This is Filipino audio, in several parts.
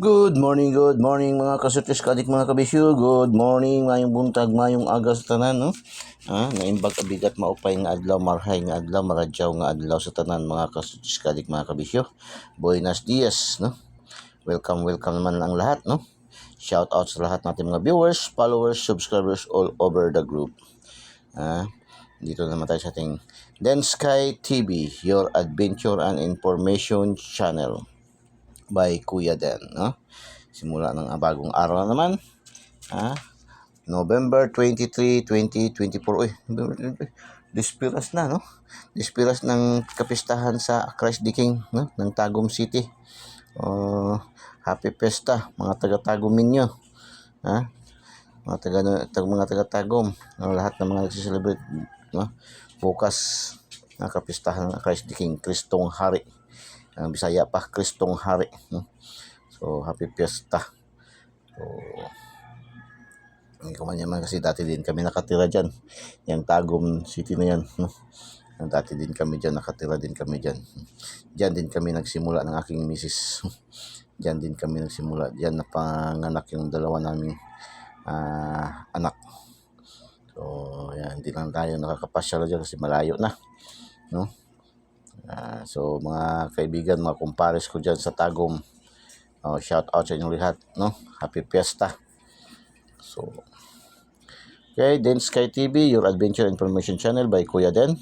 Good morning mga kasutis kadik mga kabisyo. Good morning, mayong buntag, mayong aga sa tanan, no? Naimbag abigat maupay nga adlaw, marhay nga adlaw, maradyaw nga adlaw sa tanan mga kasutis kadik mga kabisyo. Buenos dias, no? Welcome naman ang lahat, no? Shout out sa lahat natin mga viewers, followers, subscribers all over the group. Dito naman tayo sa ating Den Sky TV, your adventure and information channel by Kuya Den, no? Simula ng bagong araw na naman, November 23, 2024. Dispiras na, no? Dispiras ng kapistahan sa Christ the King, no? Ng Tagum City. Happy Pesta, mga taga-Tagum ninyo. Mga taga-Tagum, lahat ng mga nagsiselebrate, no? Bukas na kapistahan ng Christ the King, Kristong Hari. Ang Bisaya pa, Kristong Hari, no? So, happy Pesta. So, hindi ko man yaman kasi dati din kami nakatira dyan. Yung Tagum City na yan, no? Dati din kami dyan, nakatira din kami dyan. Dyan din kami nagsimula ng aking misis. Dyan din kami nagsimula. Dyan napanganak yung dalawa naming anak. So, yan, hindi lang tayo nakakapasyal dyan kasi malayo na, no? So, mga kaibigan, mga kumpares ko dyan sa Tagum, shout out sa inyong lahat, no? Happy Fiesta. So, okay, Den Sky TV, your adventure information channel by Kuya Den.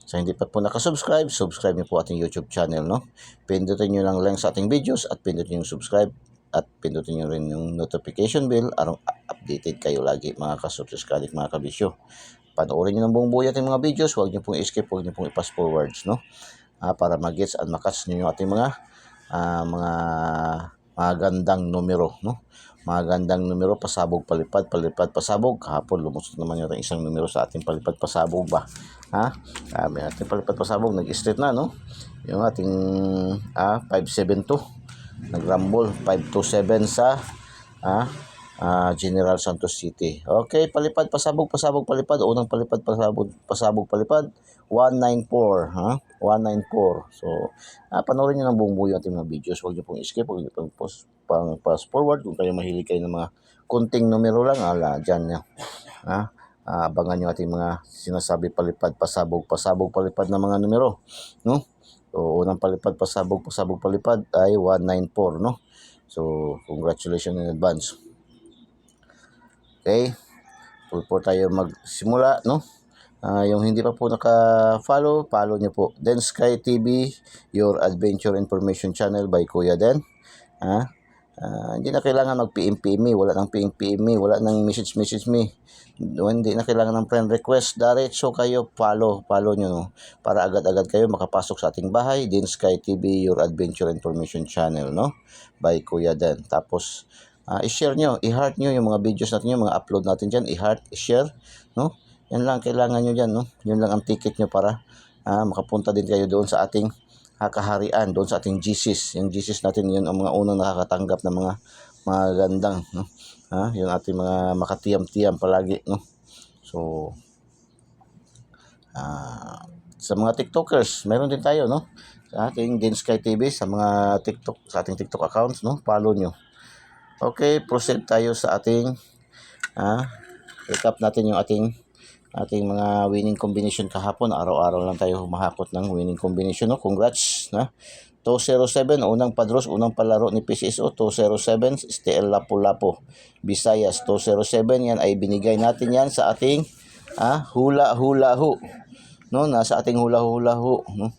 Sa hindi pa po nakasubscribe, subscribe niyo po ating YouTube channel, no? Pindutin niyo lang sa ating videos at pindutin yung subscribe at pindutin niyo rin yung notification bell para updated kayo lagi mga kasubscribe, mga kabisyo. Panoorin niyo ng buong buhay ating mga videos, huwag niyo pong i-skip, huwag niyo pong i-fast forwards, no? Para mag-gets at makatch niyo ating mga magandang numero, no? Magandang numero, pasabog, palipad, pasabog. Kahapon lumusot naman yung isang numero sa ating palipad, pasabog ba? Sabi natin palipad, pasabog, nag-straight na, no? Yung ating 572, nag-rumble 527 sa General Santos City. Okay, palipad, pasabog, palipad. Unang palipad, pasabog, palipad. 194, 194. So, panoorin niyo ng buong buo ating mga videos. Huwag niyo pong i-skip, huwag niyo pong pass forward. Kung kayo mahilig kayo ng mga kunting numero lang, dyan niya. Abangan niyo ating mga sinasabi palipad, pasabog, palipad na mga numero, no? So, unang palipad, pasabog, palipad ay 194, no? So, congratulations in advance. Okay, po tayo magsimula, no? Yung hindi pa po naka-follow, follow nyo po. Den Sky TV, your adventure information channel by Kuya Den. Hindi na kailangan mag-PM me, wala nang PM me, wala nang message me. Hindi na kailangan ng friend request, diretso kayo, follow nyo, no? Para agad-agad kayo makapasok sa ating bahay. Den Sky TV, your adventure information channel, no? By Kuya Den. Tapos, i-share nyo, i-heart nyo yung mga videos natin, yung mga upload natin dyan, i-heart, i-share, no? Yan lang kailangan nyo dyan, no? Yun lang ang ticket nyo para makapunta din kayo doon sa ating kaharian, doon sa ating GCs. Yung GCs natin, yun ang mga unang nakakatanggap ng mga magandang, no? Yung ating mga makatiyam-tiyam palagi, no? So, sa mga TikTokers, meron din tayo, no? Sa ating Den Sky TV, sa mga TikTok, sa ating TikTok accounts, no? Follow nyo. Okay, proceed tayo sa ating recap natin yung ating mga winning combination kahapon. Araw-araw lang tayo humahakot ng winning combination, no? Congrats, na 207, unang padros, unang palaro ni PCSO, 207, STL Lapu-Lapu, Visayas, 207, yan ay binigay natin yan sa ating hula-hula-hu, no? Nasa ating hula-hula-hu, no?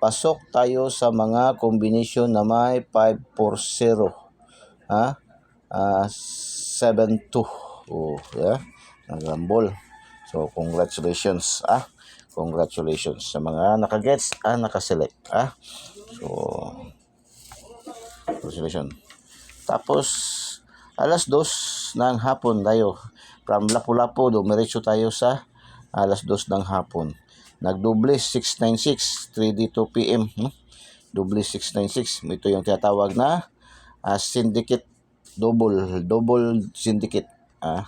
Pasok tayo sa mga combination na may 540, 7-2. Nagrambol. So, congratulations. Congratulations sa mga nakagets, nakaselect. So, congratulations. Tapos, alas 2 ng hapon tayo. From Lapu-Lapu, dumiretso tayo sa alas 2 ng hapon. Nagdoble 696, 3D 2 PM. Doble 696. Ito yung tinatawag na syndicate, double syndicate,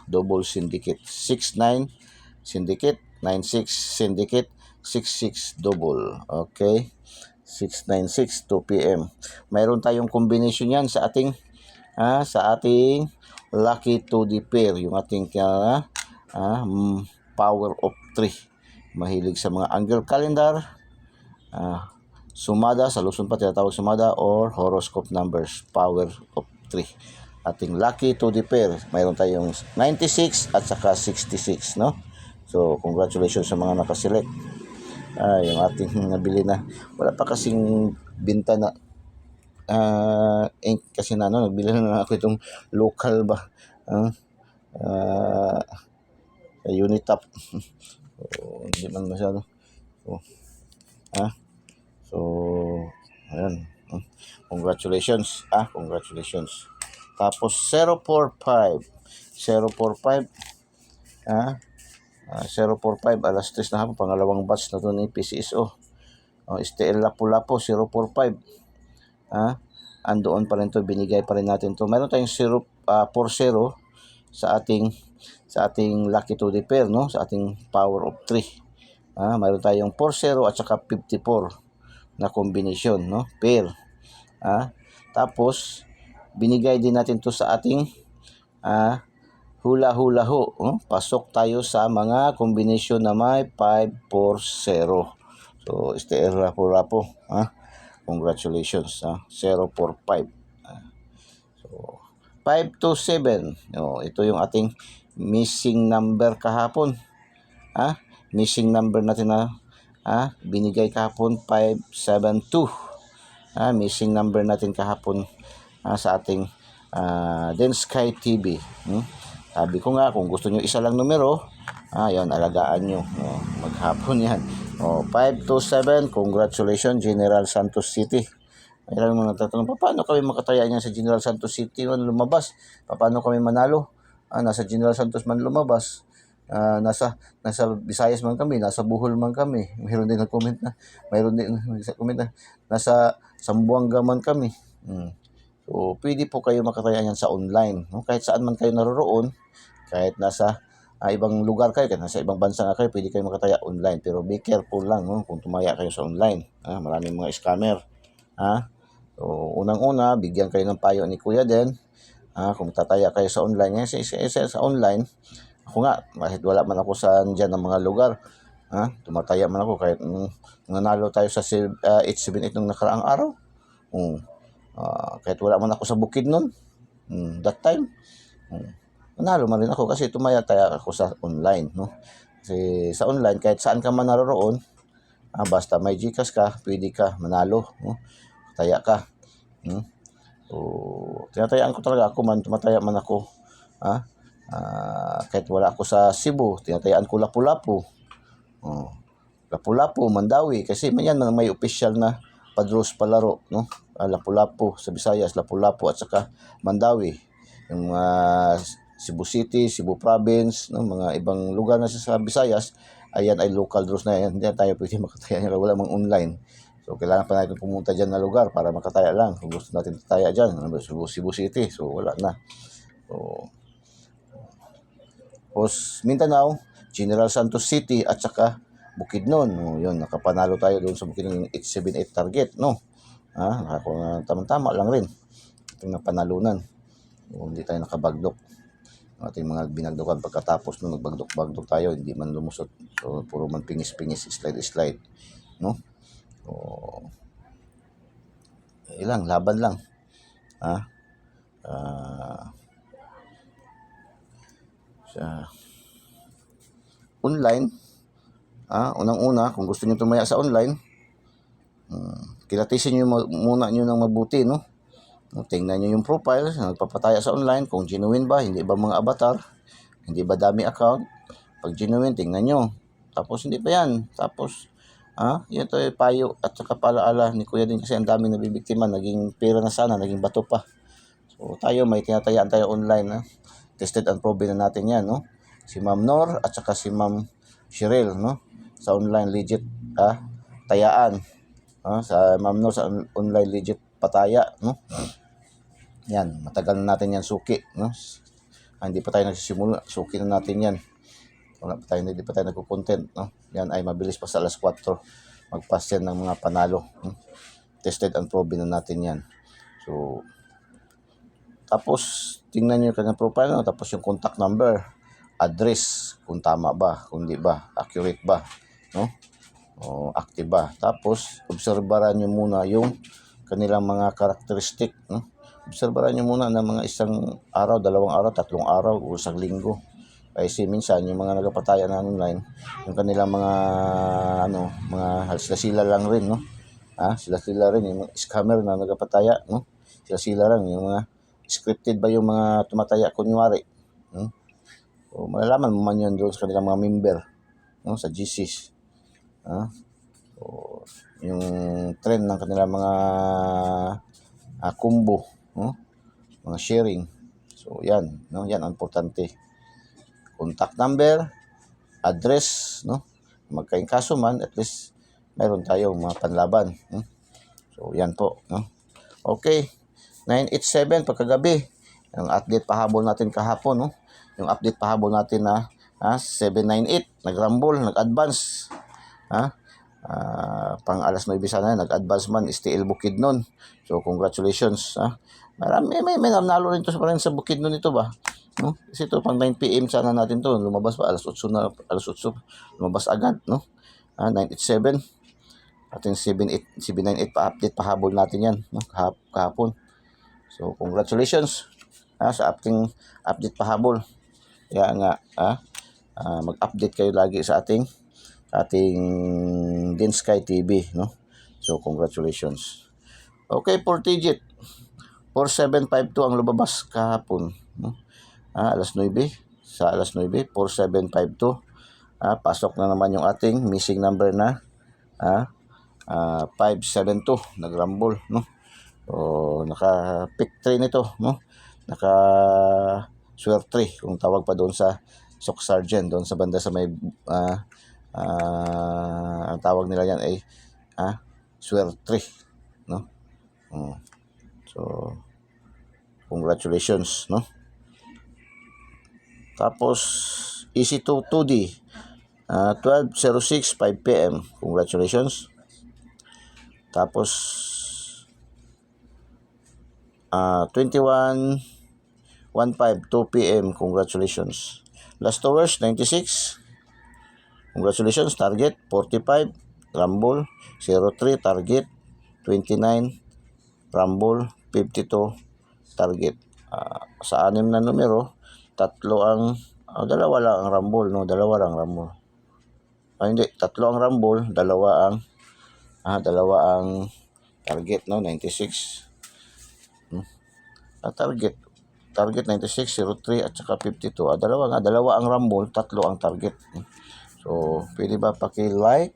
double syndicate, 69 syndicate, 96 syndicate, 66 double. Okay, 696, 2 p.m. Mayroon tayong combination yan sa ating lucky to the pair, yung ating power of 3. Mahilig sa mga angle calendar, sumada, sa Luzon pa tinatawag sumada, or horoscope numbers, power of 3. Ating lucky to the pair, mayroon tayong 96 at saka 66, no? So, congratulations sa mga nakaselect. Yung ating nabili na. Wala pa kasing binta na ink kasi nagbili na ako itong local ba. Unitap. So, hindi man masyado. So, ayan. Congratulations. Congratulations. Tapos 045. 045. 045 alas 3 na hapon, pangalawang batch na to ni PCSO. STL Lapu-Lapu 045. Andoon pa rin to, binigay pa rin natin to. Meron tayong 40 sa ating lucky to the pair, no? Sa ating power of 3. Meron tayong 40 at saka 54 na combination, no? Pair. Tapos binigay din natin to sa ating hula-hula ho. Pasok tayo sa mga combination na may 540. So, STL Lapu-Lapu. Congratulations. 045. So, 527. Ito yung ating missing number kahapon. Missing number natin na binigay kahapon, 572. Missing number natin kahapon sa ating then Sky TV. Sabi ko nga, kung gusto nyo isa lang numero, yan, alagaan nyo. Maghapon yan. 527, congratulations, General Santos City. Mayroon mga nagtatanong, paano kami makataya niyan sa General Santos City man lumabas? Paano kami manalo? Nasa General Santos man lumabas. Nasa Visayas man kami, nasa Bohol man kami. Mayroon din nag-comment na. Nasa Zamboanga man kami. So, pwede po kayo makataya niyan sa online. Kahit saan man kayo naroroon, kahit nasa ibang lugar kayo, kahit nasa ibang bansa nga kayo, pwede kayo makataya online. Pero be careful lang kung tumaya kayo sa online. Maraming mga scammer. So, unang-una, bigyan kayo ng payo ni Kuya Den. Kung tataya kayo sa online, sa online, ako nga, kahit wala man ako sa dyan ng mga lugar, tumataya man ako kahit nanalo tayo sa 878 nung nakaraang araw. Kahit wala man ako sa bukid nun, that time, nanalo man rin ako kasi tumaya-taya ako sa online, no? Kasi sa online, kahit saan ka man naroroon, basta may GCash ka, pwede ka manalo, no? Taya ka. So, tinatayaan ko talaga ako man, tumataya man ako. Kahit wala ako sa Cebu, tinatayaan ko Lapu-Lapu. Lapu-Lapu, Mandawi, kasi yan may official na padros palaro, no? Lapu-Lapu sa Visayas, Lapu-Lapu at saka Mandawi. Yung Cebu City, Cebu Province, no? Mga ibang lugar na sa Visayas, ayan ay local draws na yan. Hindi tayo pwede makataya nila, wala mang online. So, kailangan pa natin pumunta dyan na lugar para makataya lang. Kung gusto natin tataya dyan, Cebu City, so wala na. So, Mindanao, General Santos City at saka Bukidnon. Yun, nakapanalo tayo doon sa Bukidnon, yung 878 target, no? Nakakuha tama-tama lang rin. Ating napanalunan. Hindi tayo nakabagdok. Ating mga binagdokan pagkatapos nung nagbagdok-bagdok tayo, hindi man lumusot. So, puro man pingis-pingis, slide-slide, no? So, ilang, laban lang. Online, unang-una, kung gusto nyo tumaya sa online, kilatisin nyo muna nyo ng mabuti, no? Tingnan nyo yung profile, nagpapataya sa online, kung genuine ba, hindi ba mga avatar, hindi ba dami account. Pag genuine, tingnan nyo. Tapos hindi pa yan. Tapos, yun to payo at saka palaala ni Kuya din kasi ang dami nabibiktima, naging pera na sana, naging bato pa. So, tayo, may tinatayaan tayo online, tested and proven na natin yan, no? Si Ma'am Nor at saka si Ma'am Cheryl, no? Sa online legit tayaan. Sa Ma'am Nor sa online legit pataya, no? Yan, matagal na natin yan suki, no? Hindi pa tayo nagsisimula, suki na natin yan. Hindi pa tayo nagko-content, no? Yan ay mabilis pa sa alas 4. mag-pass yan ng mga panalo. Tested and proven na natin yan. So, tapos, tingnan nyo yung kanyang profile, no? Tapos yung contact number, address, kung tama ba, kung di ba, accurate ba, no? O active ba. Tapos, obserbaran nyo muna yung kanilang mga karakteristik, no? Obserbaran nyo muna ng mga isang araw, 2 araw, 3 araw, o isang linggo. Kasi minsan, yung mga nagpapataya na online, yung kanilang mga, mga sila lang rin, no? Sila rin, yung scammer na nagpapataya, no? Sila lang, yung mga scripted ba yung mga tumataya, kunyari. So, malalaman mo man yun doon sa kanilang mga member, no? Sa GCs. So, yung trend ng kanilang mga combo, no? Mga sharing. So, yan, no? Yan ang importante. Contact number, address, no? Magkaingkaso man, at least mayroon tayong mga panlaban. So, yan po, no? Okay, 987 pagkagabi. Yung update pahabol natin kahapon, no? Yung update pahabol natin na 798, nag-rumble, nag-advance. Pang alas 9 sana, nag-advance man, STL Bukidnon. So, congratulations. Marami, may nanalo rin to pa rin sa Bukidnon ito ba? No? Kasi ito, pang 9 PM sana natin to. Lumabas pa, alas 8 na, alas 8. Lumabas agad, no? 987. Ating 798 pa-update, pahabol natin yan, no? Kahapon. So, congratulations sa ating update pahabol. Kaya nga, mag-update kayo lagi sa ating Densky TV, no? So, congratulations. Okay, 4 digit. 4752 ang lumabas kahapon, no? Alas 9, sa alas 9, 4752. Pasok na naman yung ating missing number na 572, nag-rumble, no? So, naka-pick 3 nito, no? Naka-swerve 3, kung tawag pa doon sa Sock Sergeant, doon sa banda sa may ang tawag nila yan ay swerve 3, no? So, congratulations, no? Tapos, EC2 2D, 12:06 5 PM, congratulations. Tapos, 21:15 2 PM, congratulations. Last hours 96, congratulations. Target 45, rumble 03, target 29, rumble 52, target. Sa 6 na numero, 3 ang dalawa lang ang rumble, no? Dalawa lang rumble. Hindi, 3 ang rumble, dalawa ang target, no? 96. Target 96, 03 at saka 52. Dalawa ang rumble, 3 ang target. So, pwede ba paki-like,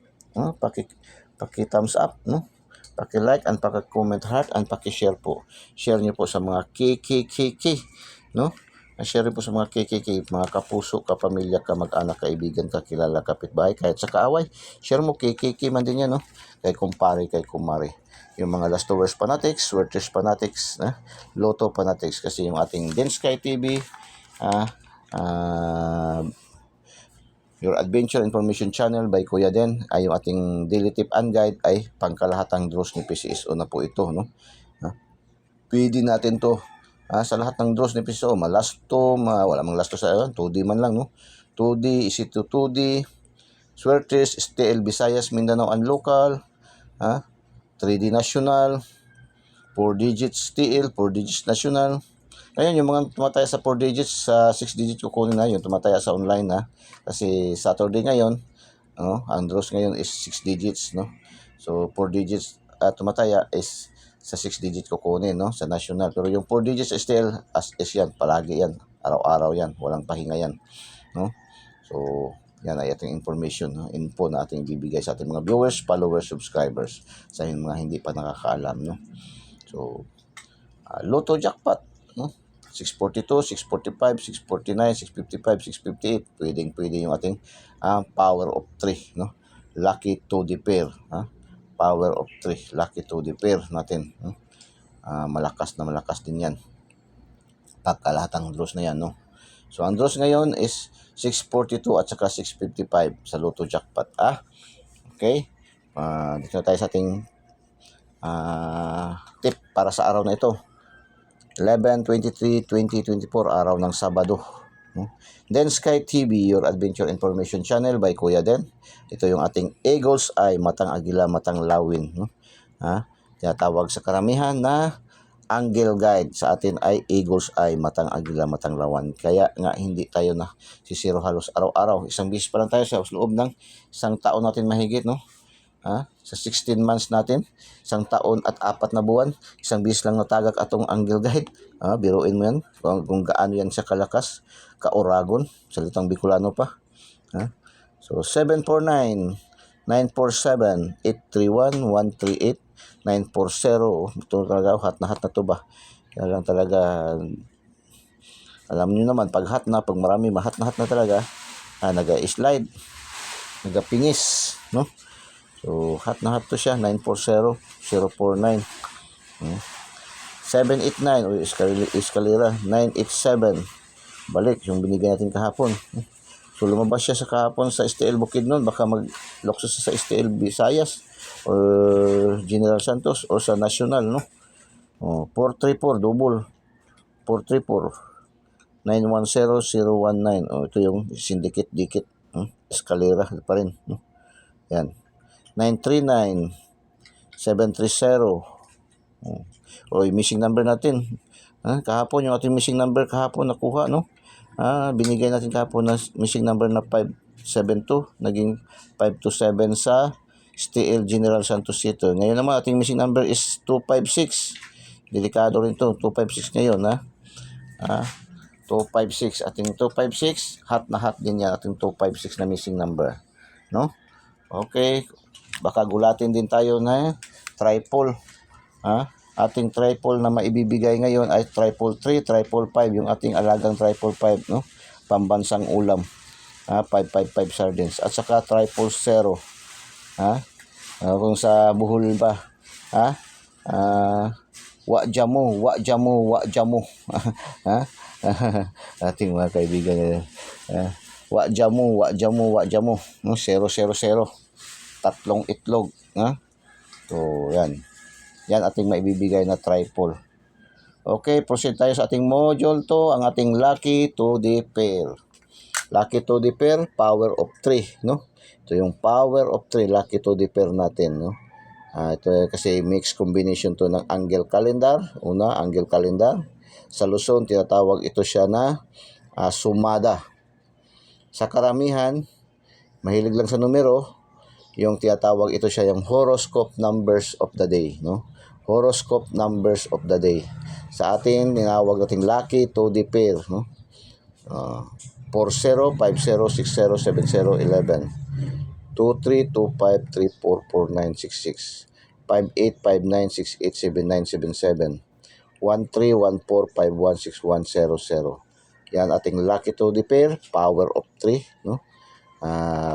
paki-thumbs up, no? Paki-like and paki-comment heart and paki-share po. Share niyo po sa mga KKKK, no? Share po sa mga KKK, mga kapuso, kapamilya, kamag-anak, kaibigan, kakilala, kapitbahay, kahit sa kaaway. Share mo KKK man din yan, no? Kay kumpare, kay kumare. Yung mga last hours fanatics, Swerters fanatics, Lotto fanatics, kasi yung ating Densky TV, Your Adventure Information Channel by Kuya Den, ay yung ating daily tip and guide ay pangkalahatang draws ni PCSO na po ito, no? Pwede natin to sa lahat ng draws ni PCSO, malasto, wala mang lasto sa 2D man lang, no? 2D, EC2 2D, Swertes, STL Visayas, Mindanao and local, 3D national, 4 digits STL, 4 digits national. Ngayon, yung mga tumataya sa 4 digits, sa 6 digits kukunin na yun, tumataya sa online na. Kasi Saturday ngayon, ang draws ngayon is 6 digits, no? So, 4 digits tumataya is sa 6 digits kukunin, no? Sa national. Pero yung 4 digits STL, as is yan, palagi yan. Araw-araw yan, walang pahinga yan, no? So, yan ay ating information, no? Info na ating bibigay sa ating mga viewers, followers, subscribers, sa mga hindi pa nakakaalam, no? So, Lotto jackpot, no? 642, 645, 649, 655, 658. Pwede yung ating power of 3, no? Lucky to the pair, power of 3, lucky to the pair natin, no? Malakas din yan. Pagkalahatang draws na yan, no? So, ang draws ngayon is 642 at saka 655 sa Lotto jackpot, Okay? Dito na tayo sa ating tip para sa araw na ito. 11/23/2024, araw ng Sabado. Den Sky TV, your adventure information channel by Kuya Den. Ito yung ating Eagle's Eye, matang agila, matang lawin. Tinatawag sa karamihan na Angle Guide. Sa atin ay Eagle's Eye, matang agila, matang lawan. Kaya nga hindi tayo na sisiro halos araw-araw. Isang beses pa lang tayo sa loob ng isang taon natin mahigit, no? Sa 16 months natin, isang taon at 4 na buwan, isang beses lang natagak atong Angle Guide. Biruin mo yan kung gaano yan siya kalakas, kauragon, salitang Bicolano pa. So 749-947-831-138 940. Ito talaga, hat na to ba? Kaya lang talaga, alam niyo naman, pag hat na, pag marami, mahat na talaga, naga-slide, naga-pingis, no? So, hat to siya, 940-049. 789, o eskalera, 987. Balik, yung binigay natin kahapon. So, lumabas siya sa kahapon sa STL Bukidnon, baka mag-lokso sa STL Visayas, or General Santos, or sa National, no? 434, double. 434, 910-019. Ito yung syndicate-dikit. Eskalera pa rin. Yan. 939-730. Missing number natin. Kahapon, yung ating missing number kahapon nakuha, no? Binigay natin kahapon na missing number na 572. Naging 527 sa STL General Santos City. Ngayon naman, ating missing number is 256. Delikado rin to, 256 ngayon, 256. Ating 256, hat na hat din yan, ating 256 na missing number, no? Okay, baka gulatin din tayo na triple. Ating triple na maibibigay ngayon ay triple 3, triple 5, yung ating alagang triple 5, no? Pambansang ulam. 555 sardines. At saka triple 0. Kung sa buhol ba, Wajamo. Ating mga kaibigan, Wajamo, no? 000. Tatlong itlog, So, yan ating maibibigay na triple. Okay, proceed tayo sa ating module 2, ang ating lucky to the pair. Lucky to the pair, power of 3, no? Ito yung power of 3, lucky to the pair natin, no? Ito kasi mix combination to ng angle calendar. Una, angle calendar. Sa Luzon, tinatawag ito siya na sumada. Sa karamihan, mahilig lang sa numero, yung tinatawag ito siya yung horoscope numbers of the day, no? Horoscope numbers of the day. Sa atin, tinawag natin lucky to the pair, no? 40, 50, 60, 70, 11, 23, 25, 34, 49, 66, 58, 59, 68, 79, 77, 13, 14, 51, 61, 00. Yan ating lucky to the pair, power of 3, no?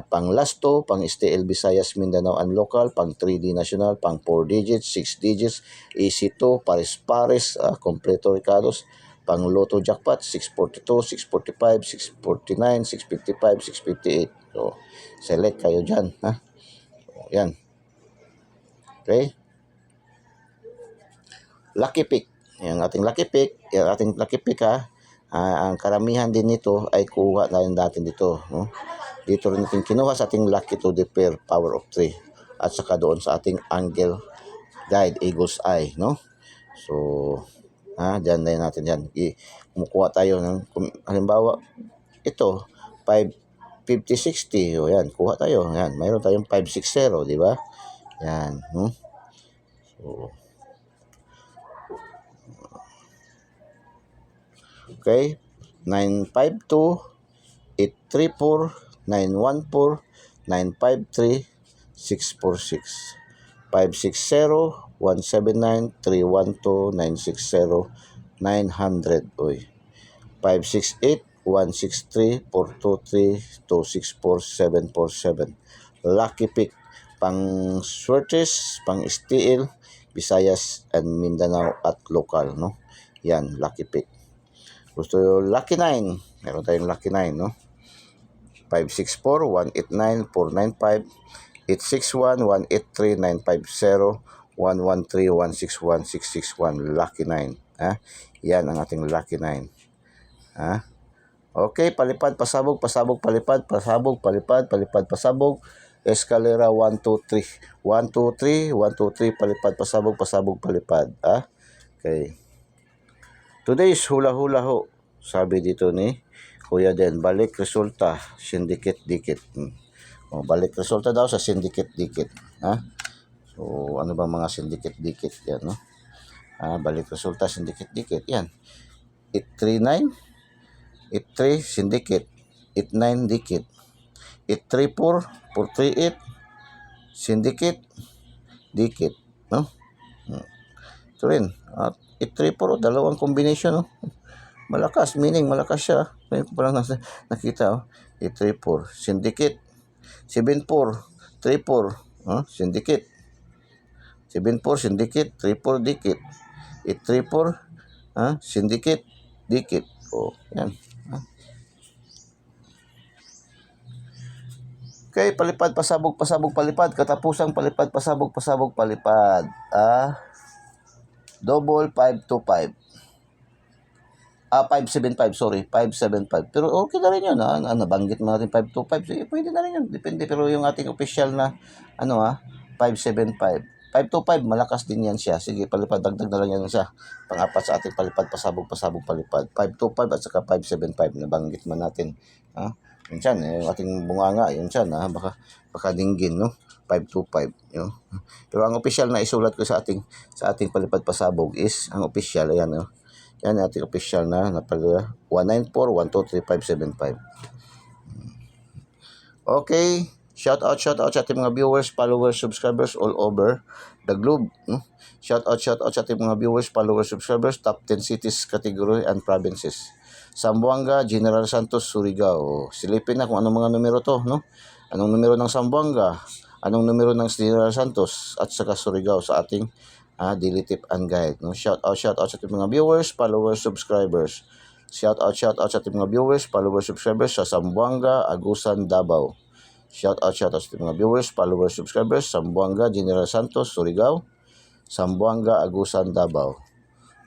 Pang last 2, pang STL Visayas, Mindanao and local, pang 3D national, pang 4 digits, 6 digits, EC2, pares-pares, kompleto ricados, pang Lotto jackpot, 642, 645, 649, 655, 658. So, select kayo dyan, yan. Okay. Lucky pick. Yung ating lucky pick, ang karamihan din nito ay kuha na natin dito, no? Dito rin natin kinuha sa ating lucky to the pair, power of 3. At saka doon sa ating angle guide, Eagle's Eye, no? So, dyan na natin yan. Kumukuha tayo ng, halimbawa, ito, 550-60. Yan, kuha tayo. Yan, mayroon tayong 560, di ba? Yan, no? So, okay, 952, 834, 914, 953, 646, 560, 179, 312, 960, 900, 568, 163, 423, 264, 747. Lucky pick, pang Swertes, pang STL, Visayas and Mindanao at local, no? Yan, lucky pick. Gusto yung lucky 9, meron tayong lucky 9, no? 564, 189, 495, 861-183-950-113-161-661. Lucky 9. Yan ang ating lucky 9. Okay, palipad, pasabog, pasabog, palipad, pasabog, palipad, palipad, pasabog. Escalera 1, 2, 3. 1, 2, 3, 1, 2, 3, palipad, pasabog, pasabog, palipad. Okay. Today's hula-hula ho. Sabi dito ni Kuya Den, balik resulta, syndicate dikit. Balik resulta daw sa syndicate dikit. So, ano ba mga syndicate dikit yan, no? Balik resulta, syndicate dikit. Yan. 839. 8-3, syndicate. 8-9, dikit. 8-3-4, 4-3-8, syndicate, dikit. No? Ito rin. 8-3-4, dalawang combination. No? Malakas, meaning malakas siya. Ngayon ko parang nakita. 8-3-4, syndicate. 7-4, 3-4, syndicate. 7-4, syndicate. 3-4, dikit. 8-3-4, syndicate, dikit. Yan. Okay, palipad, pasabog, pasabog, palipad. Katapusang palipad, pasabog, pasabog, palipad. Double 525. 575, sorry. 575. Pero okay na rin yun, nabanggit mo natin 525. Sige, pwede na rin yun. Depende. Pero yung ating official na, 575. 525, malakas din yan siya. Sige, palipad, dagdag na lang yan siya. Pang-apat sa ating palipad, pasabog, pasabog, palipad. 525 at saka 575, nabanggit man natin. Yung tiyan, yung ating bunganga, yung tiyan, baka dinggin, no? 525, Pero ang official na isulat ko sa ating palipad pasabog is, ang official, ayan, yan ang ating official na pala, 194-123-575. Okay, shout out sa ating mga viewers, followers, subscribers all over the globe. Shout out sa ating mga viewers, followers, subscribers, top 10 cities, category, and provinces. Zamboanga, General Santos, Surigao. Silipin na kung anong mga numero to, no? Anong numero ng Zamboanga, anong numero ng General Santos, at saka Surigao sa ating daily tip and guide, no? Shout out sa ating mga viewers, followers, subscribers. Shout out sa ating mga viewers, followers, subscribers sa Zamboanga, Agusan, Davao. Shout out sa ating mga viewers, followers, subscribers, Zamboanga, General Santos, Surigao, Zamboanga, Agusan, Davao.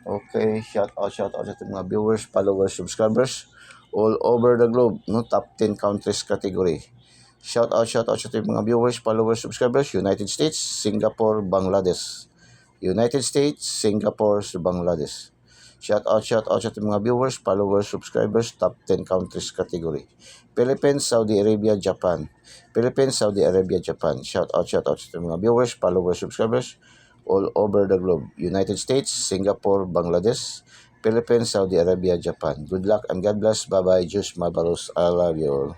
Okay, shout out sa ating mga viewers, followers, subscribers all over the globe, no? Top 10 countries category. Shout out sa ating mga viewers, followers, subscribers, United States, Singapore, Bangladesh. United States, Singapore, Bangladesh. Shout out sa ating mga viewers, followers, subscribers, top 10 countries category. Philippines, Saudi Arabia, Japan. Philippines, Saudi Arabia, Japan. Shout out sa ating mga viewers, followers, subscribers all over the globe. United States, Singapore, Bangladesh, Philippines, Saudi Arabia, Japan. Good luck and God bless. Bye-bye. Diyos mabalos. I love you all.